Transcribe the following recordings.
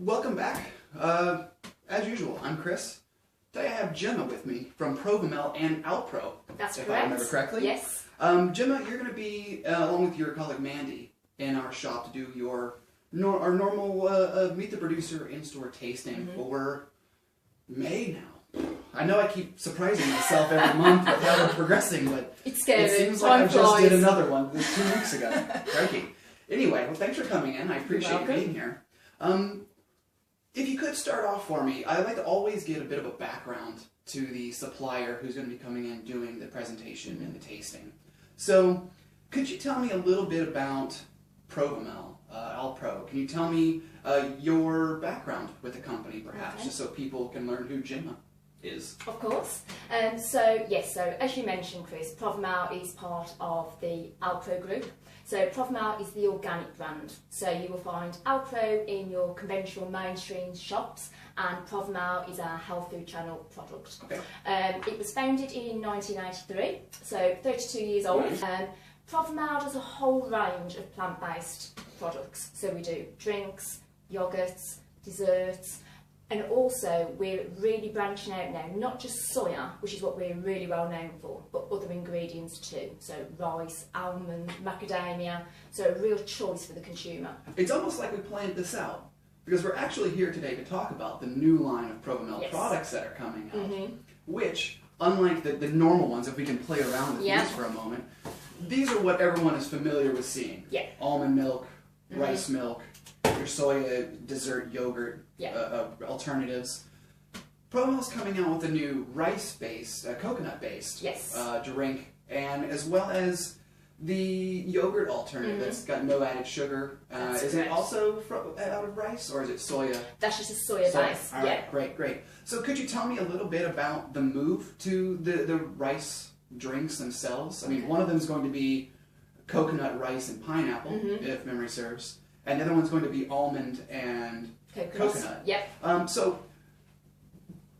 Welcome back. As usual, I'm Chris. Today I have Gemma with me from Provamel and Alpro. That's if correct. I remember correctly. Yes. Gemma, you're going to be, along with your colleague Mandy, in our shop to do your our normal Meet the Producer in-store tasting for May now. I know I keep surprising myself every month with how we're progressing, but it's scary. It seems like I just did another one 2 weeks ago. Crikey. Anyway, well, thanks for coming in. I appreciate you being here. If you could start off for me, I like to always get a bit of a background to the supplier who's going to be coming in doing the presentation and the tasting. So, could you tell me a little bit about Provamel, Alpro? Can you tell me your background with the company, perhaps, just so people can learn who Gemma is? Of course. So as you mentioned, Chris, Provamel is part of the Alpro group. So Provamel is the organic brand. So you will find Alpro in your conventional mainstream shops, and Provamel is our health food channel product. Okay. It was founded in 1993, so 32 years old. Nice. Provamel does a whole range of plant-based products. So we do drinks, yogurts, desserts, and also we're really branching out now, not just soya, which is what we're really well known for, but other ingredients too. So rice, almond, macadamia, so a real choice for the consumer. It's almost like we planned this out, because we're actually here today to talk about the new line of Provamel products that are coming out, which, unlike the normal ones, if we can play around with these for a moment, these are what everyone is familiar with seeing. Yeah. Almond milk, rice milk, your soya dessert yogurt alternatives. Provamel's coming out with a new rice-based, coconut-based drink, and as well as the yogurt alternative that's got no added sugar. Is it also out of rice, or is it soya? That's just a soya base. All right, great. So could you tell me a little bit about the move to the rice drinks themselves? I mean, one of them is going to be coconut, rice, and pineapple, if memory serves. And the other one's going to be almond and coconut. Yep. So,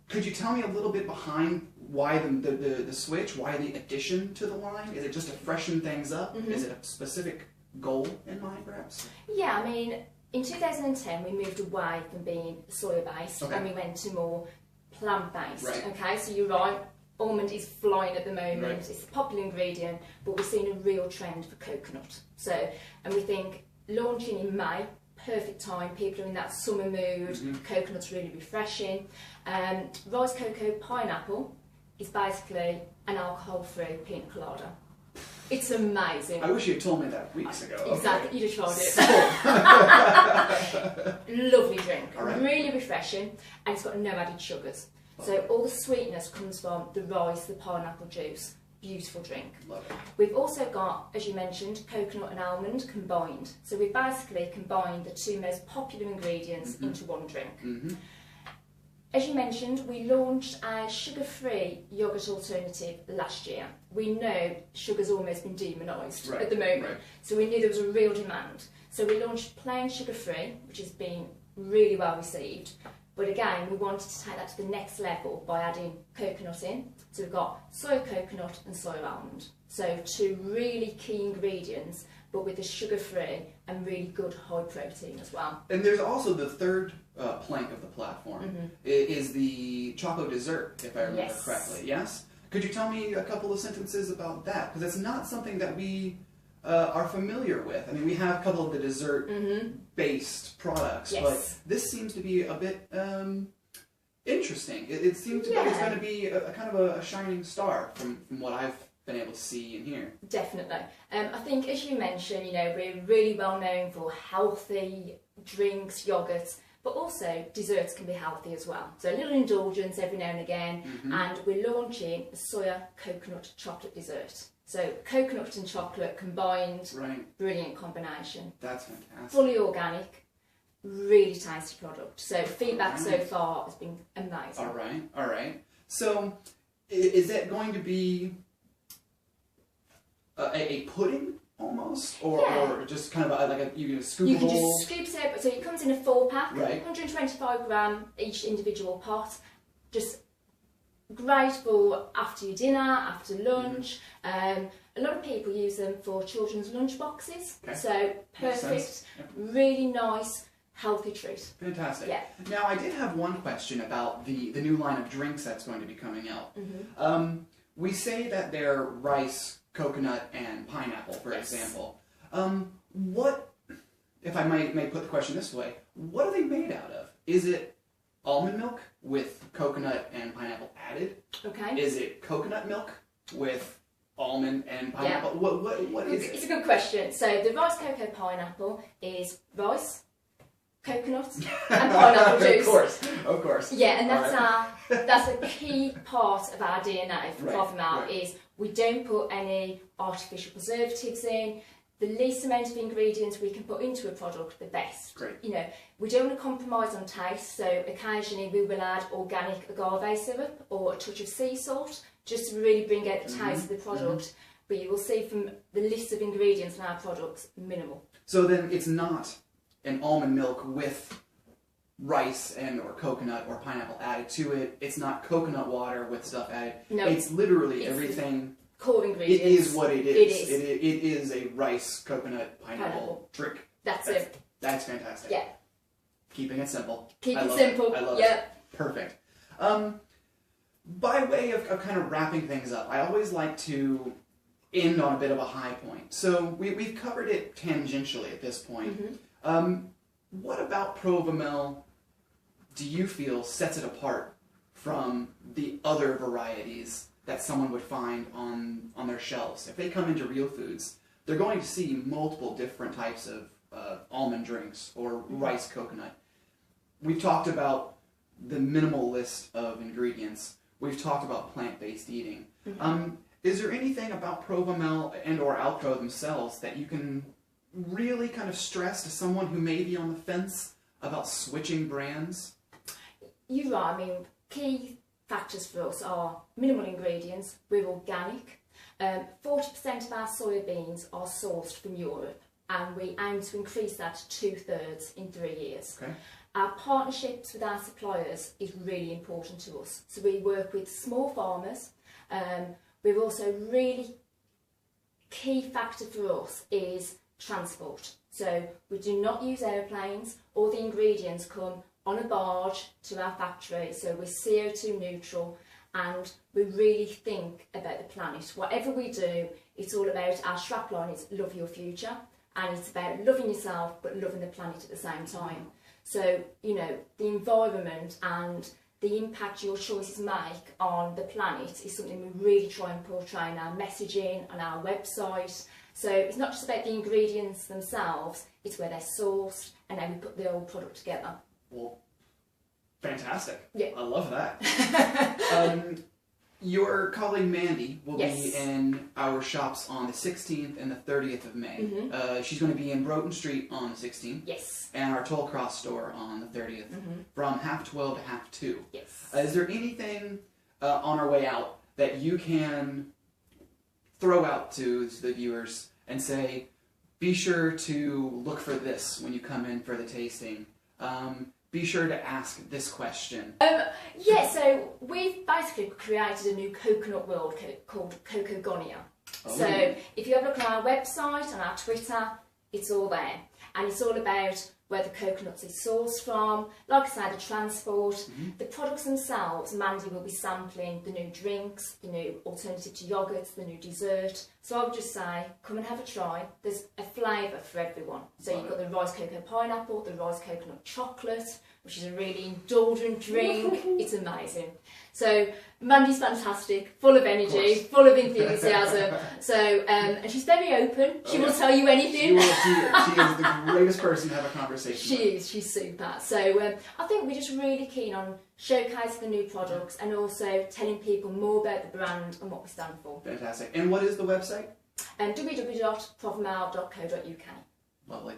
could you tell me a little bit behind why the switch, why the addition to the line? Is it just to freshen things up? Is it a specific goal in mind, perhaps? Yeah, I mean, in 2010 we moved away from being soya-based and we went to more plant-based. Right. Okay, so you're right. Almond is flying at the moment. Right. It's a popular ingredient, but we're seeing a real trend for coconut. So, and we think launching in May, perfect time. People are in that summer mood. Coconut's really refreshing. Rice cocoa pineapple is basically an alcohol-free pina colada. It's amazing. I wish you had told me that weeks ago. Exactly, you just tried it. Lovely drink, really refreshing, and it's got no added sugars. So all the sweetness comes from the rice, the pineapple juice. Beautiful drink. Love it. We've also got, as you mentioned, coconut and almond combined. So we've basically combined the two most popular ingredients into one drink. As you mentioned, we launched a sugar-free yogurt alternative last year. We know sugar's almost been demonised at the moment, so we knew there was a real demand. So we launched plain sugar-free, which has been really well received. But again, we wanted to take that to the next level by adding coconut in. So we've got soy coconut and soy almond. So two really key ingredients, but with the sugar-free and really good high protein as well. And there's also the third plank of the platform. Is the chocolate dessert, if I remember correctly. Yes? Could you tell me a couple of sentences about that? Because it's not something that we are familiar with. I mean, we have a couple of the dessert-based products, but this seems to be a bit interesting. It seems to be it's going to be a kind of a shining star from what I've been able to see and hear. Definitely. I think, as you mentioned, you know, we're really well known for healthy drinks, yogurts, but also desserts can be healthy as well. So a little indulgence every now and again, and we're launching a soya coconut chocolate dessert. So coconut and chocolate combined, brilliant combination. That's fantastic. Fully organic, really tasty product. So feedback so far has been amazing. All right. So is that going to be a pudding almost, or just kind of like you can scoopable? You can just scoop it. So it comes in a 4-pack, 125 gram each individual pot. Just great for after your dinner, after lunch. A lot of people use them for children's lunch boxes. So perfect, really nice, healthy treat. Fantastic. Yeah. Now, I did have one question about the new line of drinks that's going to be coming out. We say that they're rice, coconut, and pineapple, for example. What, if I may put the question this way, what are they made out of? Is it almond milk with coconut and pineapple added? Okay. Is it coconut milk with almond and pineapple? Yeah. What is it? It's a good question. So the rice cocoa pineapple is rice, coconut, and pineapple juice. Of course. Yeah, and that's a key part of our DNA for Provamel is we don't put any artificial preservatives in. The least amount of ingredients we can put into a product, the best. Great. You know, we don't want to compromise on taste, so occasionally we will add organic agave syrup or a touch of sea salt, just to really bring out the taste of the product. But you will see from the list of ingredients in our products, minimal. So then it's not an almond milk with rice or coconut or pineapple added to it. It's not coconut water with stuff added. No. It's literally everything. Core ingredients. It is what it is. It is a rice, coconut, pineapple drink. That's it. That's fantastic. Yeah. Keeping it simple. Keep it simple. I love it. Perfect. By way of kind of wrapping things up, I always like to end on a bit of a high point. So we've covered it tangentially at this point. What about Provamel do you feel sets it apart from the other varieties that someone would find on their shelves? If they come into Real Foods, they're going to see multiple different types of almond drinks or rice coconut. We've talked about the minimal list of ingredients. We've talked about plant-based eating. Is there anything about Provamel and or Alpro themselves that you can really kind of stress to someone who may be on the fence about switching brands? You're right. I mean, key factors for us are minimal ingredients. We're organic. 40% of our soybeans are sourced from Europe, and we aim to increase that to 2/3 in 3 years. Okay. Our partnerships with our suppliers is really important to us. So we work with small farmers. We're also really key factor for us is transport. So we do not use airplanes. All the ingredients come on a barge to our factory, so we're CO2 neutral, and we really think about the planet. Whatever we do, it's all about, our strapline is love your future, and it's about loving yourself but loving the planet at the same time. So, you know, the environment and the impact your choices make on the planet is something we really try and portray in our messaging, on our website. So it's not just about the ingredients themselves, it's where they're sourced and how we put the whole product together. Well, fantastic. Yeah. I love that. Your colleague Mandy will be in our shops on the 16th and the 30th of May. She's going to be in Broughton Street on the 16th. Yes. And our Toll Cross store on the 30th from 12:30 to 2:30. Yes. Is there anything on our way out that you can throw out to the viewers and say, be sure to look for this when you come in for the tasting? Be sure to ask this question. Yeah, so we've basically created a new coconut world called Cocogonia. Oh. So if you have a look on our website, on our Twitter, it's all there. And it's all about where the coconuts is sourced from, like I said, the transport, the products themselves. Mandy will be sampling the new drinks, the new alternative to yoghurts, the new dessert. So I would just say, come and have a try. There's a flavour for everyone. So you've got the rice cocoa pineapple, the rice coconut chocolate, which is a really indulgent drink. It's amazing. So Mandy's fantastic, full of energy, full of enthusiasm. So and she's very open. She will tell you anything. She is the greatest person to have a conversation with. She is. She's super. So I think we're just really keen on showcasing the new products and also telling people more about the brand and what we stand for. Fantastic. And what is the website? www.provamel.co.uk. Lovely.